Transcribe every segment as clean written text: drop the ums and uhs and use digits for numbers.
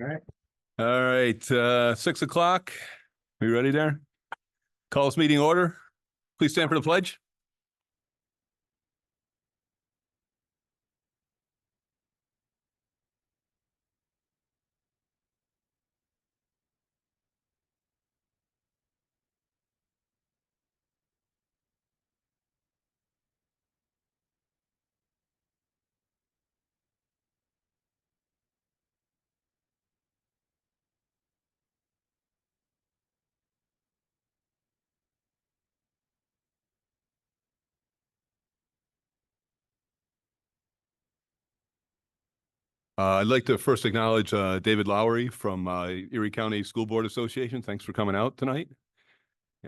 All right, 6 o'clock. Are you ready there? Call this meeting order. Please stand for the pledge. I'd like to first acknowledge David Lowery from Erie County School Board Association. Thanks for coming out tonight.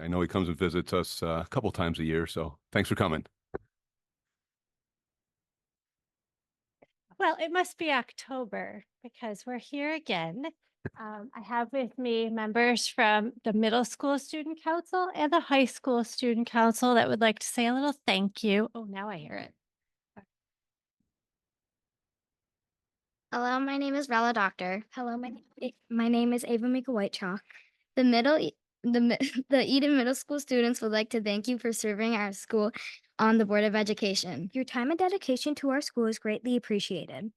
I know he comes and visits us a couple times a year, so thanks for coming. Well, it must be October because we're here again. I have with me members from the Middle School Student Council and the High School Student Council that would like to say a little thank you. Oh, now I hear it. Hello, my name is Rella Doctor. Hello, my name is Ava Mika Whitechalk. The Eden Middle School students would like to thank you for serving our school on the Board of Education. Your time and dedication to our school is greatly appreciated.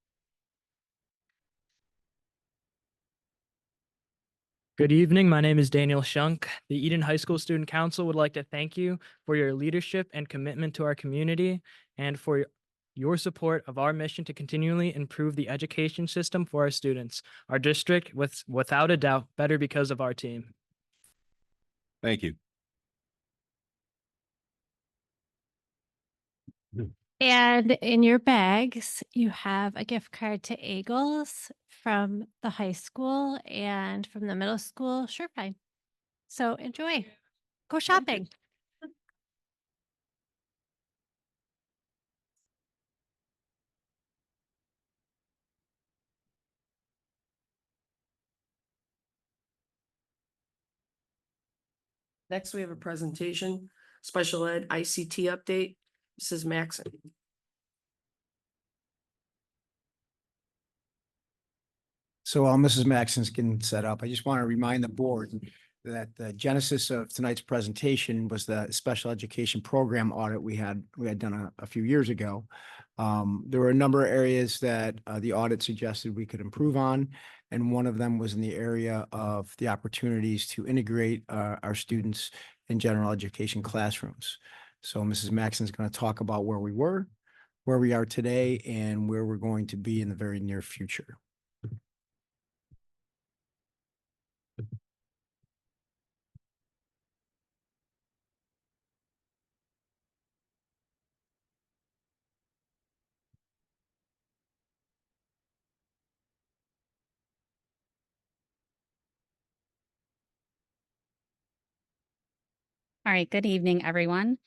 Good evening. My name is Daniel Shunk. The Eden High School Student Council would like to thank you for your leadership and commitment to our community and for your support of our mission to continually improve the education system for our students. Our district, without a doubt, better because of our team. Thank you. And in your bags, you have a gift card to Eagles from the high school and from the middle school. Sure, fine. So enjoy. Go shopping. Next, we have a presentation, special ed ICT update. Mrs. Maxon. So while Mrs. Maxon's getting set up, I just want to remind the board that the genesis of tonight's presentation was the special education program audit we had done a few years ago. There were a number of areas that the audit suggested we could improve on, and one of them was in the area of the opportunities to integrate our students in general education classrooms. So Mrs. Maxon is going to talk about where we were, where we are today, and where we're going to be in the very near future. All right, good evening, everyone.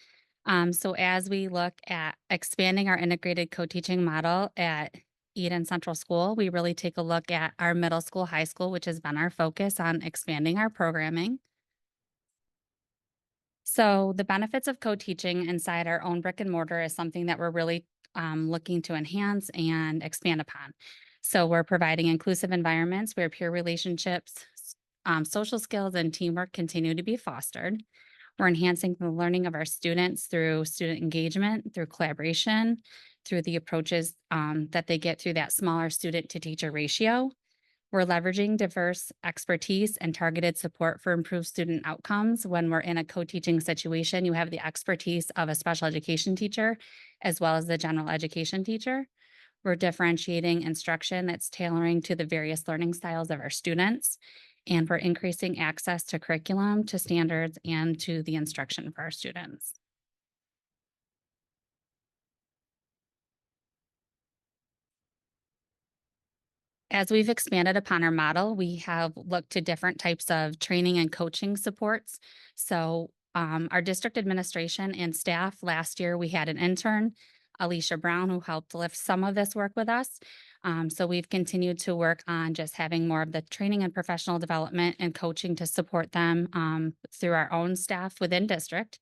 So as we look at expanding our integrated co-teaching model at Eden Central School, we really take a look at our middle school, high school, which has been our focus on expanding our programming. So the benefits of co-teaching inside our own brick and mortar is something that we're really looking to enhance and expand upon. So we're providing inclusive environments where peer relationships, social skills, and teamwork continue to be fostered. We're enhancing the learning of our students through student engagement, through collaboration, through the approaches that they get through that smaller student to teacher ratio. We're leveraging diverse expertise and targeted support for improved student outcomes. When we're in a co-teaching situation, you have the expertise of a special education teacher as well as the general education teacher. We're differentiating instruction that's tailoring to the various learning styles of our students. And we're increasing access to curriculum, to standards, and to the instruction for our students. As we've expanded upon our model, we have looked to different types of training and coaching supports. So our district administration and staff, last year we had an intern, Alicia Brown, who helped lift some of this work with us. So we've continued to work on just having more of the training and professional development and coaching to support them through our own staff within district.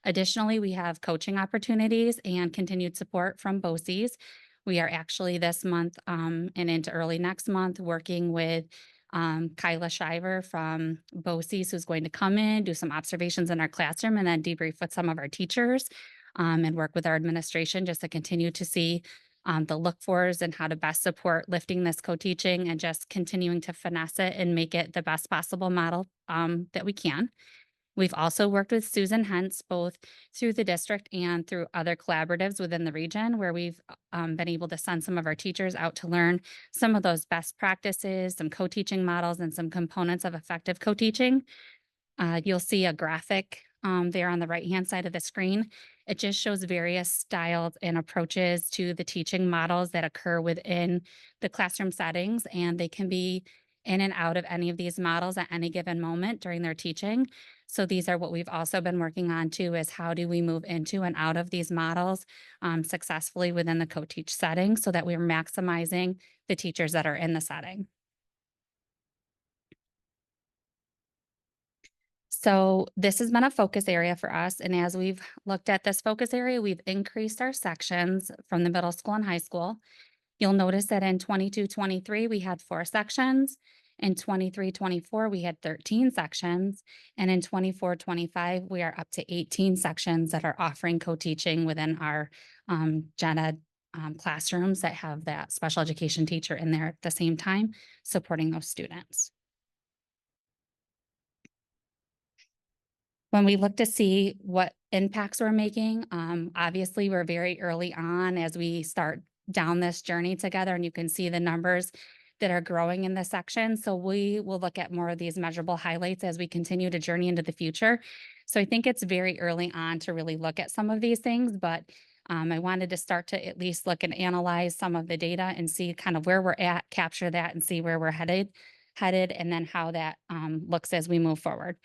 Additionally, we have coaching opportunities and continued support from BOCES. We are actually this month and into early next month working with Kyla Shiver from BOCES, who's going to come in, do some observations in our classroom, and then debrief with some of our teachers and work with our administration just to continue to see the look-fors and how to best support lifting this co-teaching and just continuing to finesse it and make it the best possible model that we can. We've also worked with Susan Hentz, both through the district and through other collaboratives within the region, where we've been able to send some of our teachers out to learn some of those best practices, some co-teaching models, and some components of effective co-teaching. You'll see a graphic there on the right-hand side of the screen. It just shows various styles and approaches to the teaching models that occur within the classroom settings, and they can be in and out of any of these models at any given moment during their teaching. So these are what we've also been working on too, is how do we move into and out of these models successfully within the co-teach setting so that we're maximizing the teachers that are in the setting. So this has been a focus area for us. And as we've looked at this focus area, we've increased our sections from the middle school and high school. You'll notice that in 22-23, we had 4 sections. In 23-24, we had 13 sections. And in 24-25, we are up to 18 sections that are offering co-teaching within our gen ed classrooms that have that special education teacher in there at the same time, supporting those students. When we look to see what impacts we're making, obviously we're very early on as we start down this journey together, and you can see the numbers that are growing in this section. So we will look at more of these measurable highlights as we continue to journey into the future. So I think it's very early on to really look at some of these things, but I wanted to start to at least look and analyze some of the data and see kind of where we're at, capture that and see where we're headed, and then how that looks as we move forward.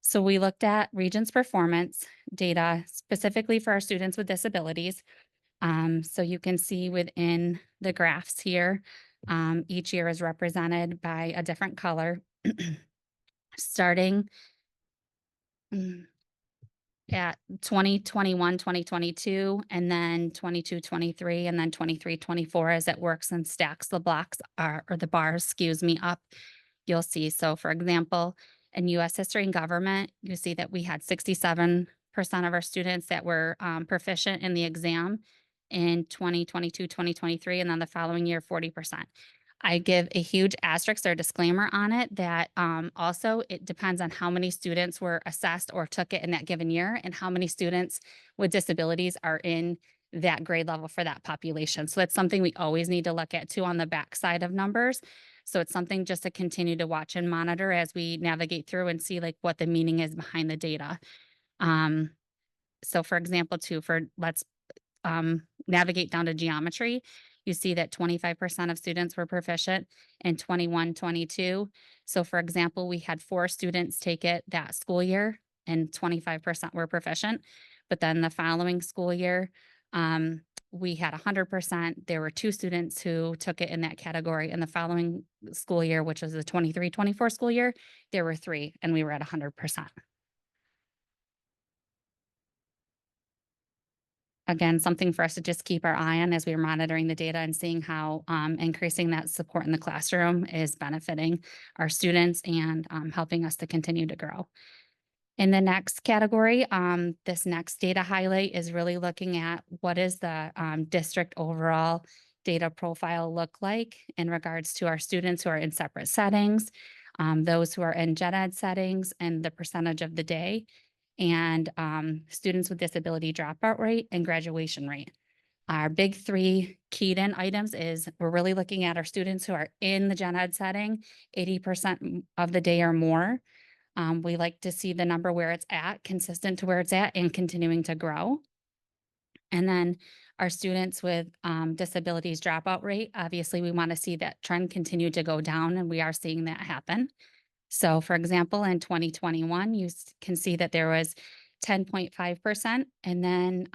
So we looked at Regions performance data specifically for our students with disabilities. So you can see within the graphs here, each year is represented by a different color, starting at 2021, 2022, and then 22, 23, and then 23, 24 as it works and stacks the blocks or the bars, excuse me, up. You'll see, so for example, in US history and government, you see that we had 67% of our students that were proficient in the exam in 2022, 2023, and then the following year, 40%. I give a huge asterisk or disclaimer on it that also it depends on how many students were assessed or took it in that given year and how many students with disabilities are in that grade level for that population. So that's something we always need to look at too on the backside of numbers. So it's something just to continue to watch and monitor as we navigate through and see like what the meaning is behind the data. So for example, too, let's navigate down to geometry. You see that 25% of students were proficient in 21-22. So for example, we had 4 students take it that school year and 25% were proficient. But then the following school year, we had 100%. There were 2 students who took it in that category. And the following school year, which was the 23-24 school year, there were 3 and we were at 100%. Again, something for us to just keep our eye on as we're monitoring the data and seeing how increasing that support in the classroom is benefiting our students and helping us to continue to grow. In the next category, this next data highlight is really looking at what is the district overall data profile look like in regards to our students who are in separate settings, those who are in gen ed settings, and the percentage of the day, and students with disability dropout rate and graduation rate. Our big 3 keyed in items is we're really looking at our students who are in the gen ed setting, 80% of the day or more. We like to see the number where it's at, consistent to where it's at and continuing to grow. And then our students with disabilities dropout rate, obviously we want to see that trend continue to go down, and we are seeing that happen. So for example, in 2021, you can see that there was 10.5%. And then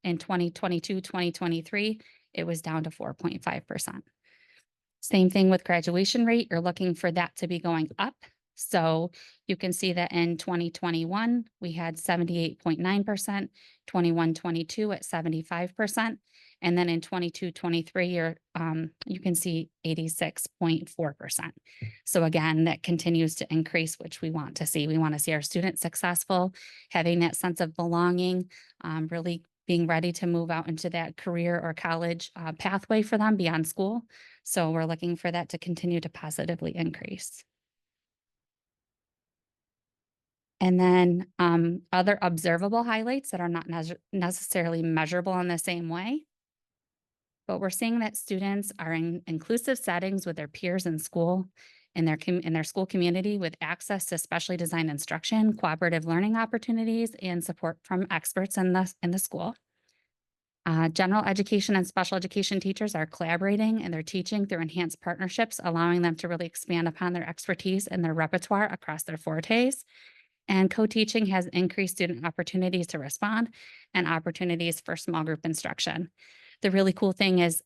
in 2022, 2023, it was down to 4.5%. Same thing with graduation rate. You're looking for that to be going up. So you can see that in 2021, we had 78.9%, 21-22 at 75%. And then in 22-23, you can see 86.4%. So again, that continues to increase, which we want to see. We want to see our students successful, having that sense of belonging, really being ready to move out into that career or college pathway for them beyond school. So we're looking for that to continue to positively increase. And then other observable highlights that are not necessarily measurable in the same way. But we're seeing that students are in inclusive settings with their peers in school, in their school community, with access to specially designed instruction, cooperative learning opportunities, and support from experts in the school. General education and special education teachers are collaborating and they're teaching through enhanced partnerships, allowing them to really expand upon their expertise and their repertoire across their fortes. And co-teaching has increased student opportunities to respond and opportunities for small group instruction. The really cool thing is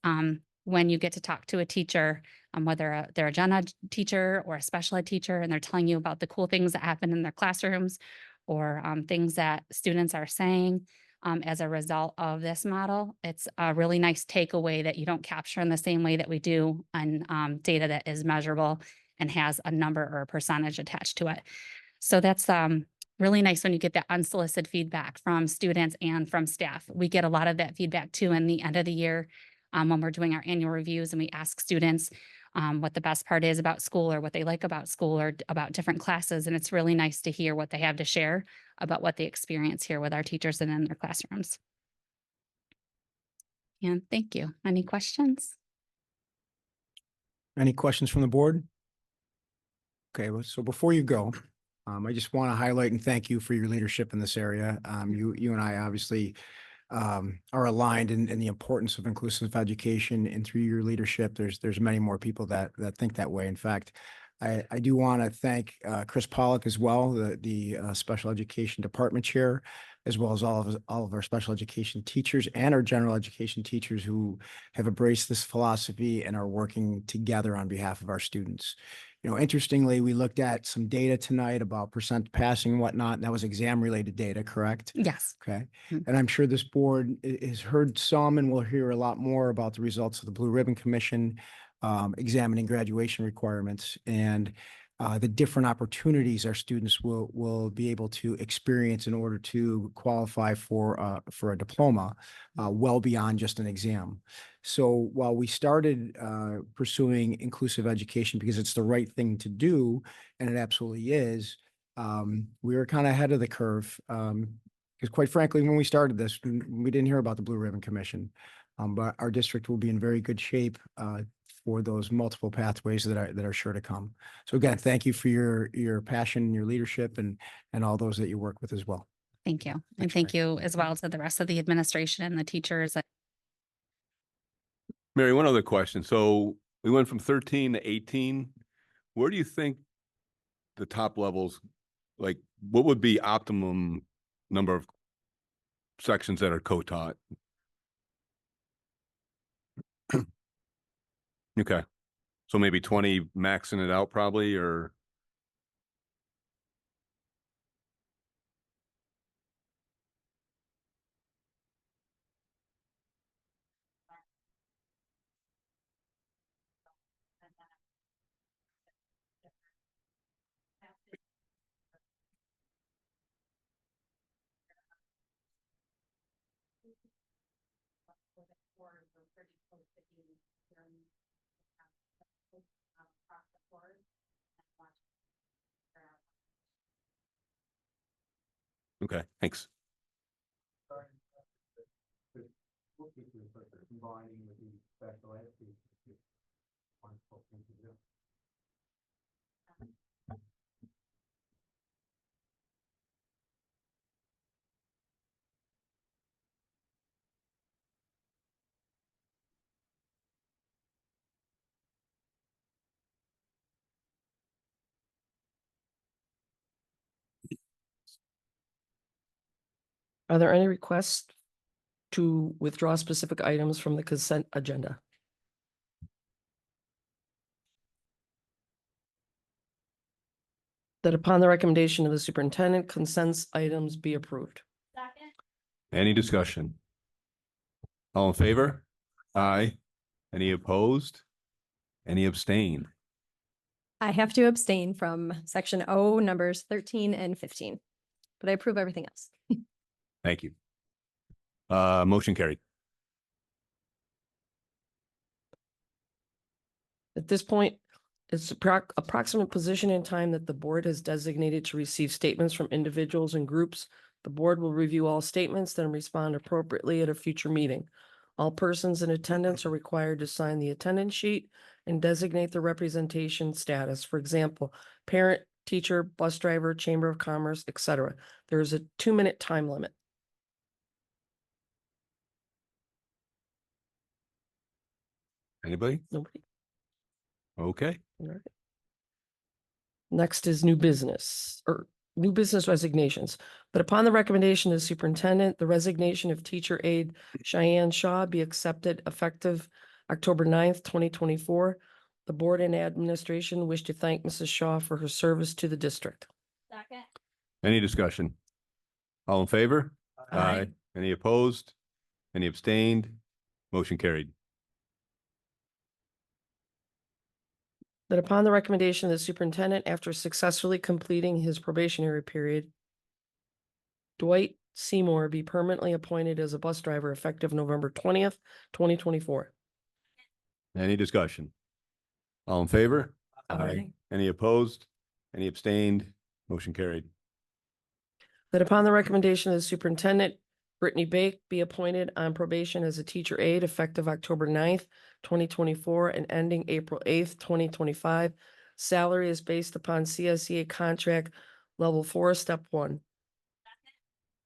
when you get to talk to a teacher, whether they're a gen ed teacher or a special ed teacher, and they're telling you about the cool things that happen in their classrooms or things that students are saying as a result of this model, it's a really nice takeaway that you don't capture in the same way that we do on data that is measurable and has a number or a percentage attached to it. So that's really nice when you get that unsolicited feedback from students and from staff. We get a lot of that feedback too in the end of the year when we're doing our annual reviews and we ask students what the best part is about school or what they like about school or about different classes. And it's really nice to hear what they have to share about what they experience here with our teachers and in their classrooms. And thank you. Any questions? Any questions from the board? Okay, well, so before you go, I just want to highlight and thank you for your leadership in this area. You and I obviously are aligned in the importance of inclusive education, and through your leadership, there's many more people that think that way. In fact, I do want to thank Chris Pollock as well, the special education department chair, as well as all of our special education teachers and our general education teachers who have embraced this philosophy and are working together on behalf of our students. You know, interestingly, we looked at some data tonight about percent passing and whatnot, and that was exam related data, correct? Yes. Okay. Mhm. And I'm sure this board has heard some and will hear a lot more about the results of the Blue Ribbon Commission examining graduation requirements and the different opportunities our students will be able to experience in order to qualify for a diploma well beyond just an exam. So while we started pursuing inclusive education because it's the right thing to do, and it absolutely is, we were kind of ahead of the curve. Because quite frankly, when we started this, we didn't hear about the Blue Ribbon Commission. But our district will be in very good shape for those multiple pathways that are sure to come. So again, thank you for your passion, your leadership, and all those that you work with as well. Thank you. And Thanks, thank you as well to the rest of the administration and the teachers. Mary, one other question. So we went from 13 to 18. Where do you think the top levels, like what would be optimum number of sections that are co-taught? Okay. So maybe 20 maxing it out probably, or? Okay, thanks. Are there any requests to withdraw specific items from the consent agenda? That upon the recommendation of the superintendent, consent items be approved. Any discussion? All in favor? Aye. Any opposed? Any abstained? I have to abstain from section O, numbers 13 and 15, but I approve everything else. Thank you. Motion carried. At this point, it's approximate position and time that the board has designated to receive statements from individuals and groups. The board will review all statements, then respond appropriately at a future meeting. All persons in attendance are required to sign the attendance sheet and designate the representation status. For example, parent, teacher, bus driver, chamber of commerce, etc. There is a 2-minute time limit. Anybody? Nobody? Okay. All right. Next is new business resignations. But upon the recommendation of the superintendent, the resignation of teacher aide Cheyenne Shaw be accepted effective October 9th, 2024. The board and administration wish to thank Mrs. Shaw for her service to the district. Second. Any discussion? All in favor? Aye. Any opposed? Any abstained? Motion carried. That upon the recommendation of the superintendent, after successfully completing his probationary period, Dwight Seymour be permanently appointed as a bus driver effective November 20th, 2024. Any discussion? All in favor? Aye. Any opposed? Any abstained? Motion carried. That upon the recommendation of the superintendent, Brittany Bake be appointed on probation as a teacher aide effective October 9th, 2024 and ending April 8th, 2025. Salary is based upon CSEA contract level 4, step 1.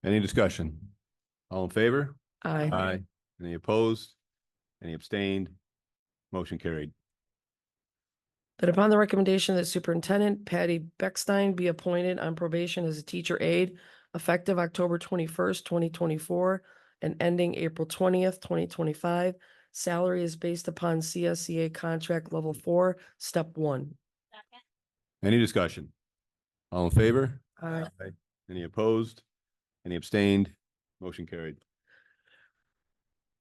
Any discussion? All in favor? Aye. Any opposed? Any abstained? Motion carried. That upon the recommendation of the superintendent, Patty Beckstein be appointed on probation as a teacher aide effective October 21st, 2024 and ending April 20th, 2025. Salary is based upon CSEA contract level 4, step 1. Any discussion? All in favor? Aye. Any opposed? Any abstained? Motion carried.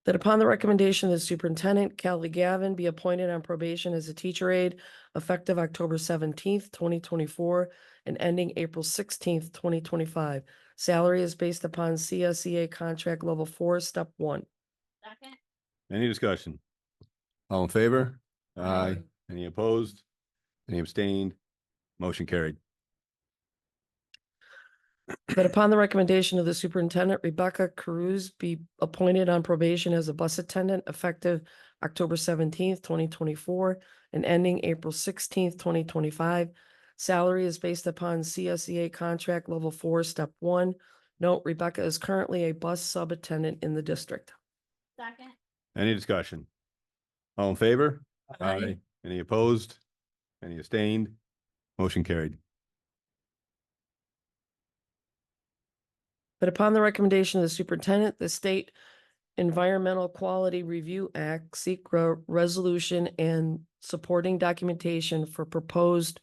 That upon the recommendation of the superintendent, Kelly Gavin be appointed on probation as a teacher aide effective October 17th, 2024 and ending April 16th, 2025. Salary is based upon CSEA contract level 4, step 1. Any discussion? All in favor? Aye. Any opposed? Any abstained? Motion carried. That upon the recommendation of the superintendent, Rebecca Cruz be appointed on probation as a bus attendant effective October 17th, 2024 and ending April 16th, 2025. Salary is based upon CSEA contract level 4, step 1. Note, Rebecca is currently a bus sub attendant in the district. Second. Any discussion? All in favor? Aye. Any opposed? Any abstained? Motion carried. That upon the recommendation of the superintendent, the State Environmental Quality Review Act, SECRA resolution and supporting documentation for proposed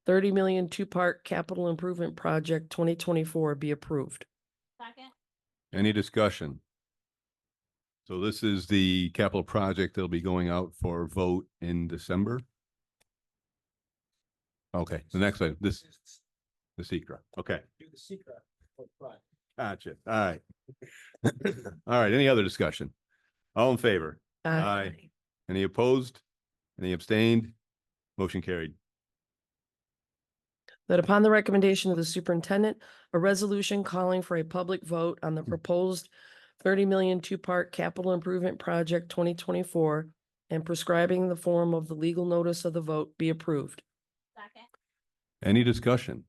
30 million two-part capital improvement project 2024 be approved. Second. Any discussion? So this is the capital project that'll be going out for vote in December. Okay, the next item, the secret. Okay. Gotcha. All right. All right. Any other discussion? All in favor? Aye. Any opposed? Any abstained? Motion carried. That upon the recommendation of the superintendent, a resolution calling for a public vote on the proposed 30 million two-part capital improvement project 2024 and prescribing the form of the legal notice of the vote be approved. Second. Any discussion?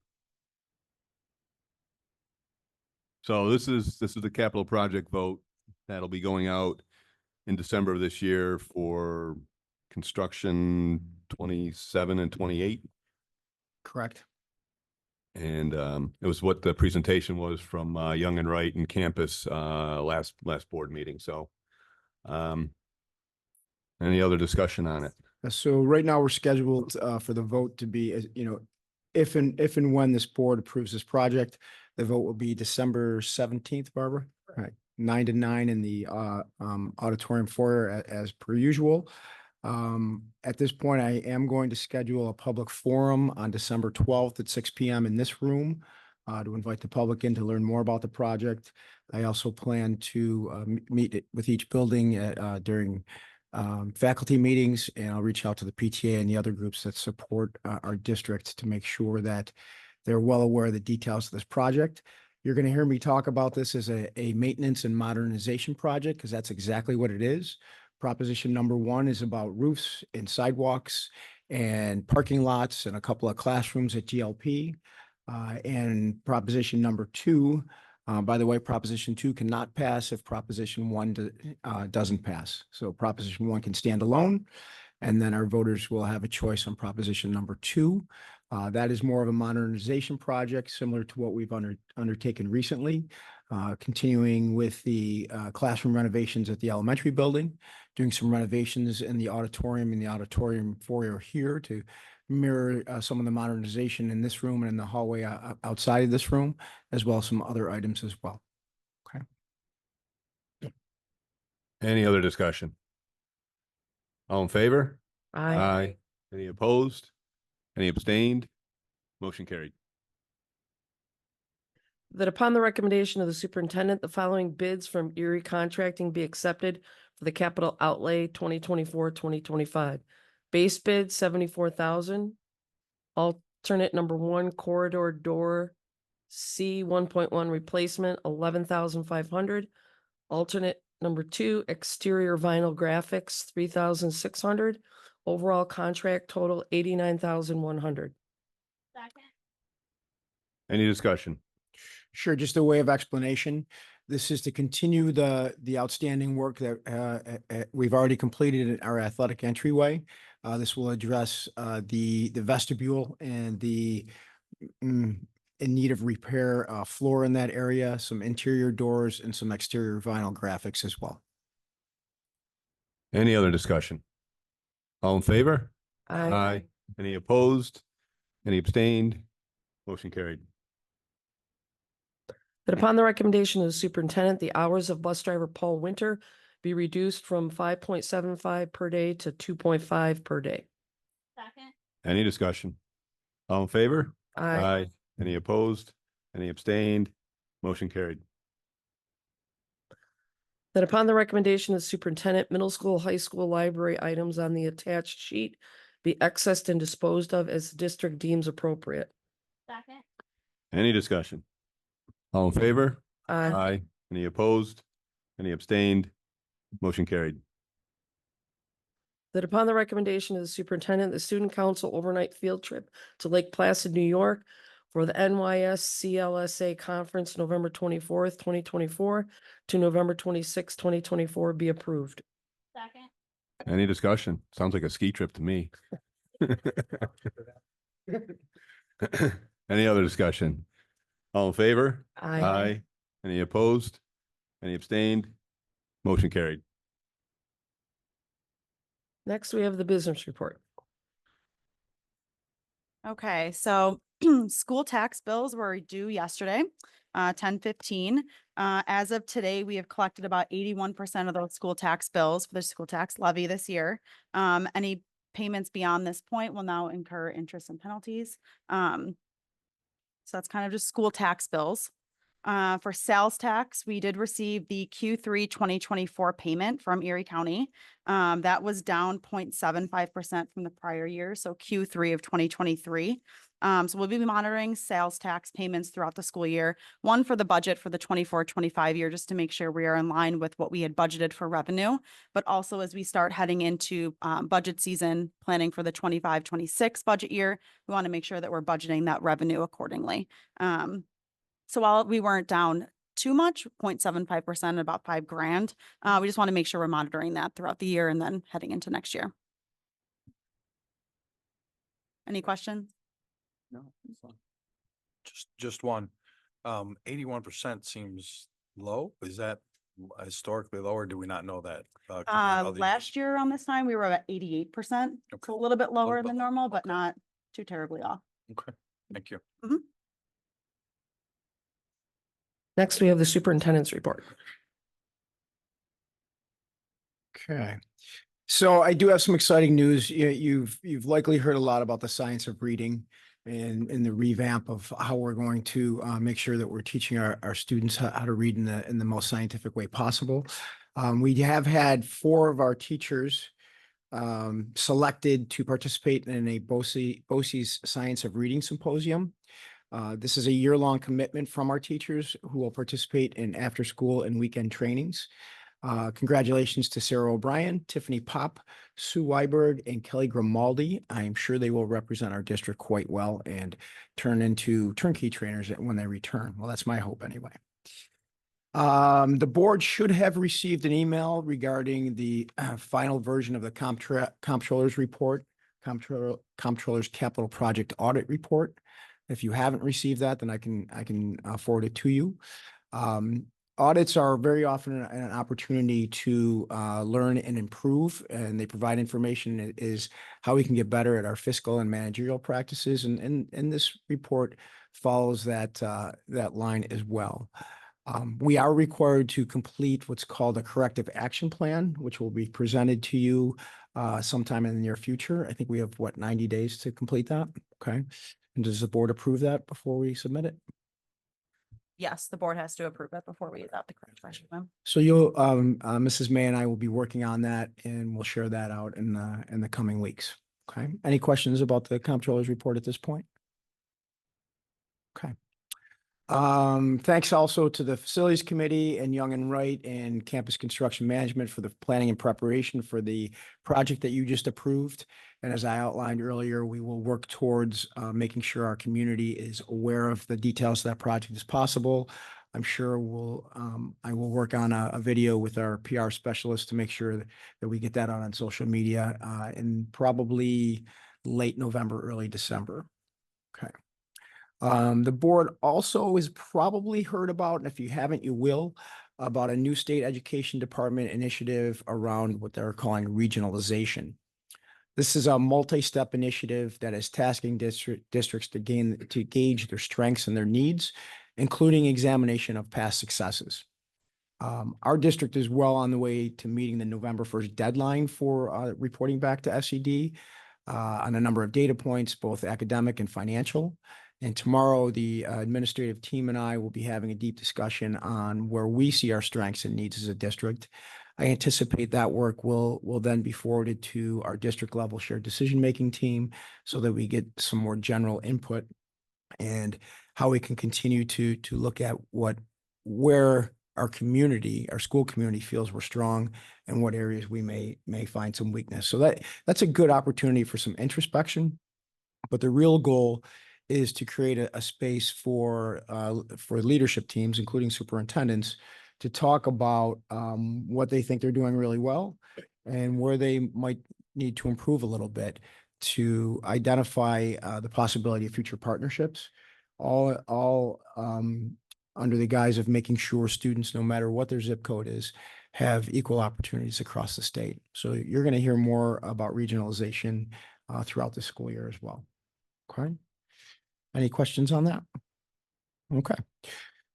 So this is the capital project vote that'll be going out in December of this year for construction 27 and 28. Correct. And it was what the presentation was from Young and Wright and Campus last board meeting. So any other discussion on it? So right now we're scheduled for the vote to be, if and when this board approves this project, the vote will be December 17th, Barbara? Right. 9 to 9 in the auditorium foyer as per usual. At this point, I am going to schedule a public forum on December 12th at 6 PM in this room to invite the public in to learn more about the project. I also plan to meet with each building during faculty meetings, and I'll reach out to the PTA and the other groups that support our district to make sure that they're well aware of the details of this project. You're going to hear me talk about this as a maintenance and modernization project, because that's exactly what it is. Proposition number 1 is about roofs and sidewalks and parking lots and a couple of classrooms at GLP. And proposition number 2, by the way, proposition 2 cannot pass if proposition 1 doesn't pass. So proposition 1 can stand alone, and then our voters will have a choice on proposition number 2. That is more of a modernization project, similar to what we've undertaken recently, continuing with the classroom renovations at the elementary building, doing some renovations in the auditorium and the auditorium foyer here to mirror some of the modernization in this room and in the hallway outside of this room, as well as some other items as well. Okay. Any other discussion? All in favor? Aye. Any opposed? Any abstained? Motion carried. That upon the recommendation of the superintendent, the following bids from Erie Contracting be accepted for the capital outlay 2024-2025. Base bid 74,000. Alternate number 1 corridor door C 1.1 replacement 11,500. Alternate number 2 exterior vinyl graphics 3,600. Overall contract total 89,100. Second. Any discussion? Sure, just a way of explanation. This is to continue the outstanding work that we've already completed in our athletic entryway. This will address the vestibule and the in need of repair floor in that area, some interior doors, and some exterior vinyl graphics as well. Any other discussion? All in favor? Any opposed? Any abstained? Motion carried. That upon the recommendation of the superintendent, the hours of bus driver Paul Winter be reduced from 5.75 per day to 2.5 per day. Second. Any discussion? All in favor? Any opposed? Any abstained? Motion carried. That upon the recommendation of the superintendent, middle school, high school library items on the attached sheet be accessed and disposed of as the district deems appropriate. Second. Any discussion? All in favor? Aye. Any opposed? Any abstained? Motion carried. That upon the recommendation of the superintendent, the student council overnight field trip to Lake Placid, New York for the NYSCLSA conference, November 24th, 2024 to November 26th, 2024 be approved. Second. Any discussion? Sounds like a ski trip to me. Any other discussion? All in favor? Any opposed? Any abstained? Motion carried. Next, we have the business report. Okay, so school tax bills were due yesterday, 10/15. As of today, we have collected about 81% of those school tax bills for the school tax levy this year. Any payments beyond this point will now incur interest and penalties. So that's kind of just school tax bills. For sales tax, we did receive the Q3 2024 payment from Erie County. That was down 0.75% from the prior year, so Q3 of 2023. So we'll be monitoring sales tax payments throughout the school year. One for the budget for the 24-25 year, just to make sure we are in line with what we had budgeted for revenue, but also as we start heading into budget season, planning for the 25-26 budget year, we want to make sure that we're budgeting that revenue accordingly. So while we weren't down too much, 0.75%, about $5,000, we just want to make sure we're monitoring that throughout the year and then heading into next year. Any questions? No. Just one. 81% seems low. Is that historically low, or do we not know that? compared to other years? Last year around this time, we were at 88%. Okay. So a little bit lower bit than low. normal, but Okay. not too terribly off. Okay, thank you. Next, we have the superintendent's report. Okay. So I do have some exciting news. You've likely heard a lot about the science of reading and the revamp of how we're going to make sure that we're teaching our students how to read in the most scientific way possible. We have had 4 of our teachers selected to participate in a BOCES Science of Reading Symposium. This is a year-long commitment from our teachers who will participate in after-school and weekend trainings. Congratulations to Sarah O'Brien, Tiffany Pop, Sue Weiberg, and Kelly Grimaldi. I'm sure they will represent our district quite well and turn into turnkey trainers when they return. Well, that's my hope anyway. The board should have received an email regarding the final version of the comptroller's report, comptroller's capital project audit report. If you haven't received that, then I can forward it to you. Audits are very often an opportunity to learn and improve, and they provide information that is how we can get better at our fiscal and managerial practices. And this report follows that line as well. We are required to complete what's called a corrective action plan, which will be presented to you sometime in the near future. I think we have 90 days to complete that. Okay. And does the board approve that before we submit it? Yes, the board has to approve it before we adopt the correct action plan. So you'll, Mrs. May and I will be working on that, and we'll share that out in the coming weeks. Okay. Any questions about the comptroller's report at this point? Okay. Thanks also to the Facilities Committee and Young and Wright and Campus Construction Management for the planning and preparation for the project that you just approved. And as I outlined earlier, we will work towards making sure our community is aware of the details of that project as possible. I'm sure I will work on a video with our PR specialist to make sure that we get that out on social media in probably late November, early December. Okay. The board also has probably heard about, and if you haven't, you will, about a new state education department initiative around what they're calling regionalization. This is a multi-step initiative that is tasking districts to gauge their strengths and their needs, including examination of past successes. Our district is well on the way to meeting the November 1st deadline for reporting back to SED on a number of data points, both academic and financial. And tomorrow, the administrative team and I will be having a deep discussion on where we see our strengths and needs as a district. I anticipate that work will then be forwarded to our district level shared decision-making team so that we get some more general input and how we can continue to look at where our community, our school community feels we're strong and what areas we may find some weakness. So that's a good opportunity for some introspection, but the real goal is to create a space for leadership teams, including superintendents, to talk about what they think they're doing really well and where they might need to improve a little bit, to identify the possibility of future partnerships, all under the guise of making sure students, no matter what their zip code is, have equal opportunities across the state. So you're going to hear more about regionalization throughout the school year as well. Okay. Any questions on that? Okay.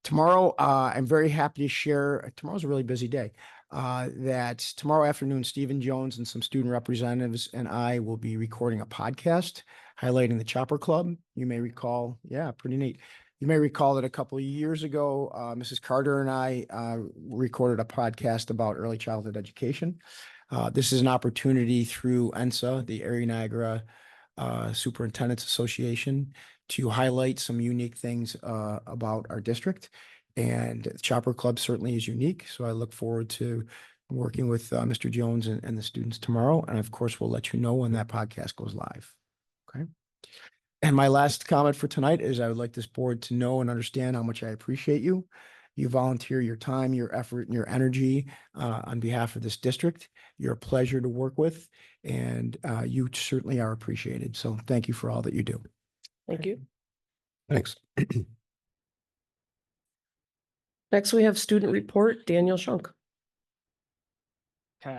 Tomorrow, I'm very happy to share, tomorrow's a really busy day, that tomorrow afternoon, Stephen Jones and some student representatives and I will be recording a podcast highlighting the Chopper Club. You may recall, yeah, pretty neat. You may recall that a couple of years ago, Mrs. Carter and I recorded a podcast about early childhood education. This is an opportunity through ENSA, the Erie Niagara Superintendents Association, to highlight some unique things about our district. And the Chopper Club certainly is unique. So I look forward to working with Mr. Jones and the students tomorrow. And of course, we'll let you know when that podcast goes live. Okay. And my last comment for tonight is I would like this board to know and understand how much I appreciate you. You volunteer your time, your effort, and your energy on behalf of this district. You're a pleasure to work with, and you certainly are appreciated. So thank you for all that you do. Thank you. Thanks. Next, we have student report, Daniel Shunk.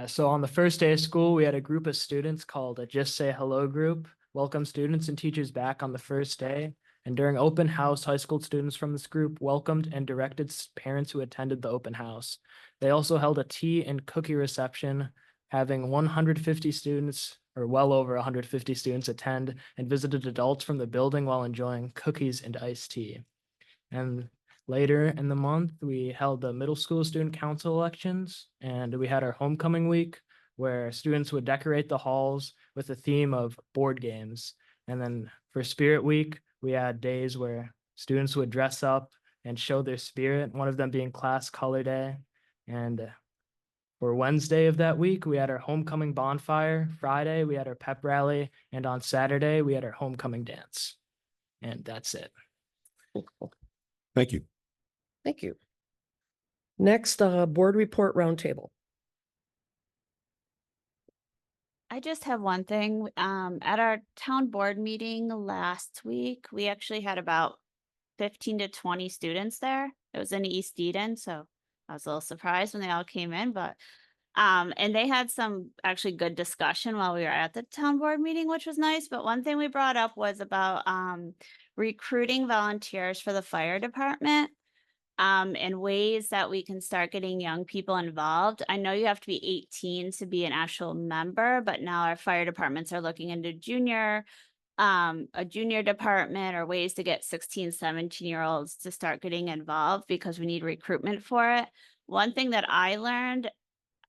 So on the first day of school, we had a group of students called a Just Say Hello group, welcome students and teachers back on the first day. And during open house, high school students from this group welcomed and directed parents who attended the open house. They also held a tea and cookie reception having 150 students or well over 150 students attend and visited adults from the building while enjoying cookies and iced tea. And later in the month, we held the middle school student council elections, and we had our homecoming week where students would decorate the halls with a theme of board games. And then for Spirit Week, we had days where students would dress up and show their spirit, one of them being class color day. And for Wednesday of that week, we had our homecoming bonfire. Friday, we had our pep rally. And on Saturday, we had our homecoming dance. And that's it. Thank you. Thank you. Next, board report roundtable. I just have one thing. At our town board meeting last week, we actually had about 15 to 20 students there. It was in East Eden, so I was a little surprised when they all came in, but and they had some actually good discussion while we were at the town board meeting, which was nice. But one thing we brought up was about recruiting volunteers for the fire department. And ways that we can start getting young people involved. I know you have to be 18 to be an actual member, but now our fire departments are looking into a junior department or ways to get 16, 17-year-olds to start getting involved because we need recruitment for it. One thing that I learned,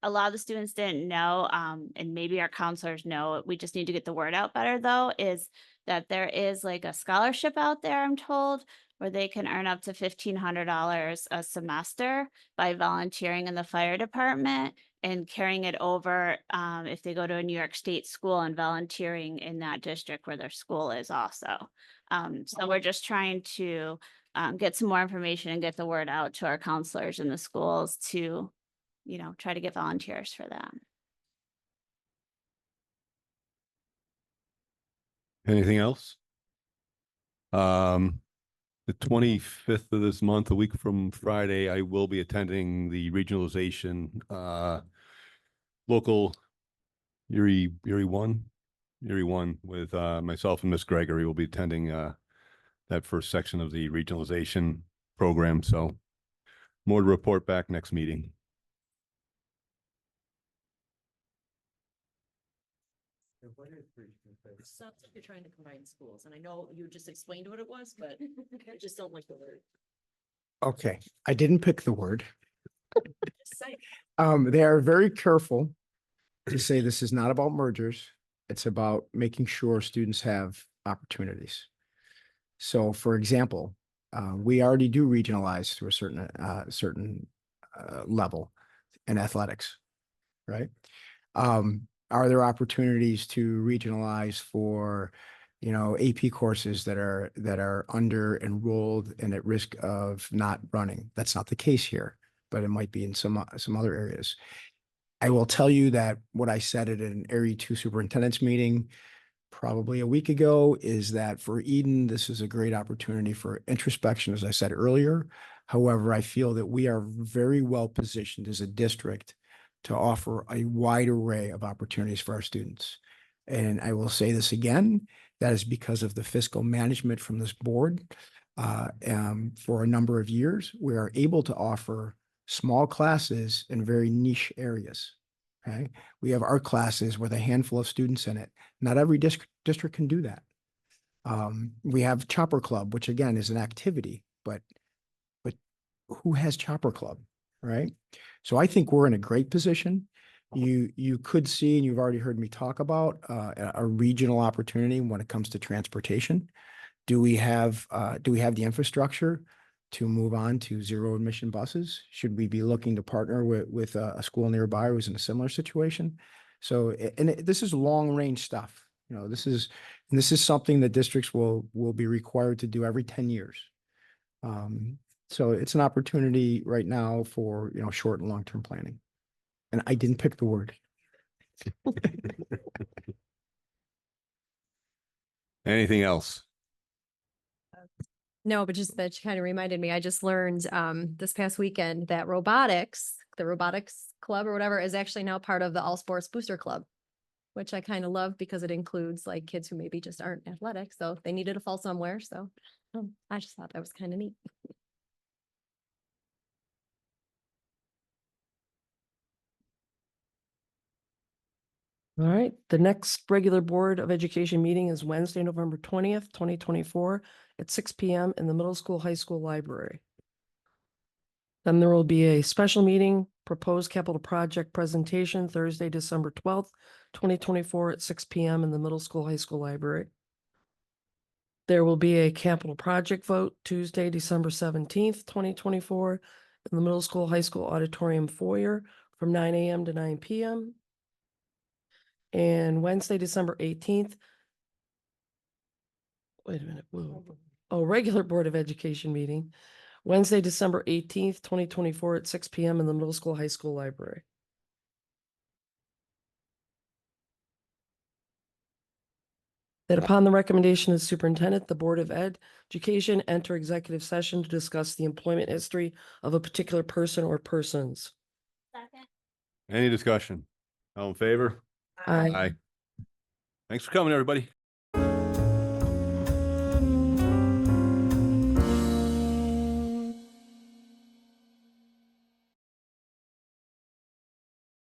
a lot of the students didn't know, and maybe our counselors know, we just need to get the word out better though, is that there is like a scholarship out there, I'm told, where they can earn up to $1,500 a semester by volunteering in the fire department and carrying it over if they go to a New York State school and volunteering in that district where their school is also. So we're just trying to get some more information and get the word out to our counselors in the schools to, you know, try to get volunteers for that. Anything else? The 25th of this month, a week from Friday, I will be attending the regionalization local Erie one with myself and Miss Gregory will be attending that first section of the regionalization program. So more to report back next meeting. Sounds like you're trying to combine schools, and I know you just explained what it was, but I just don't like the word. Okay, I didn't pick the word. Just say. They are very careful to say this is not about mergers. It's about making sure students have opportunities. So for example, we already do regionalize to a certain level in athletics, right? Are there opportunities to regionalize for, you know, AP courses that are under enrolled and at risk of not running? That's not the case here, but it might be in some other areas. I will tell you that what I said at an Area 2 superintendent's meeting probably a week ago is that for Eden, this is a great opportunity for introspection, as I said earlier. However, I feel that we are very well positioned as a district to offer a wide array of opportunities for our students. And I will say this again, that is because of the fiscal management from this board. For a number of years, we are able to offer small classes in very niche areas. Okay, we have art classes with a handful of students in it. Not every district can do that. We have Chopper Club, which again is an activity, but who has Chopper Club, right? So I think we're in a great position. You could see, and you've already heard me talk about a regional opportunity when it comes to transportation. Do we have the infrastructure to move on to zero emission buses? Should we be looking to partner with a school nearby who's in a similar situation? So, this is long range stuff. You know, this is something that districts will be required to do every 10 years. So it's an opportunity right now for, you know, short and long-term planning. And I didn't pick the word. Anything else? No, but just that kind of reminded me, I just learned this past weekend that the robotics club or whatever is actually now part of the All Sports Booster Club, which I kind of love because it includes like kids who maybe just aren't athletic. So they needed a fall somewhere. So I just thought that was kind of neat. All right, the next regular Board of Education meeting is Wednesday, November 20th, 2024 at 6 PM in the middle school, high school library. Then there will be a special meeting, proposed capital project presentation Thursday, December 12th, 2024 at 6 PM in the middle school, high school library. There will be a capital project vote Tuesday, December 17th, 2024 in the middle school, high school auditorium foyer from 9 AM to 9 PM. And Wednesday, December 18th. Wait a minute, whoa. Oh, regular Board of Education meeting, Wednesday, December 18th, 2024 at 6 PM in the middle school, high school library. That upon the recommendation of the superintendent, the Board of Education enter executive session to discuss the employment history of a particular person or persons. Second. Any discussion? All in favor? Aye. Thanks for coming, everybody.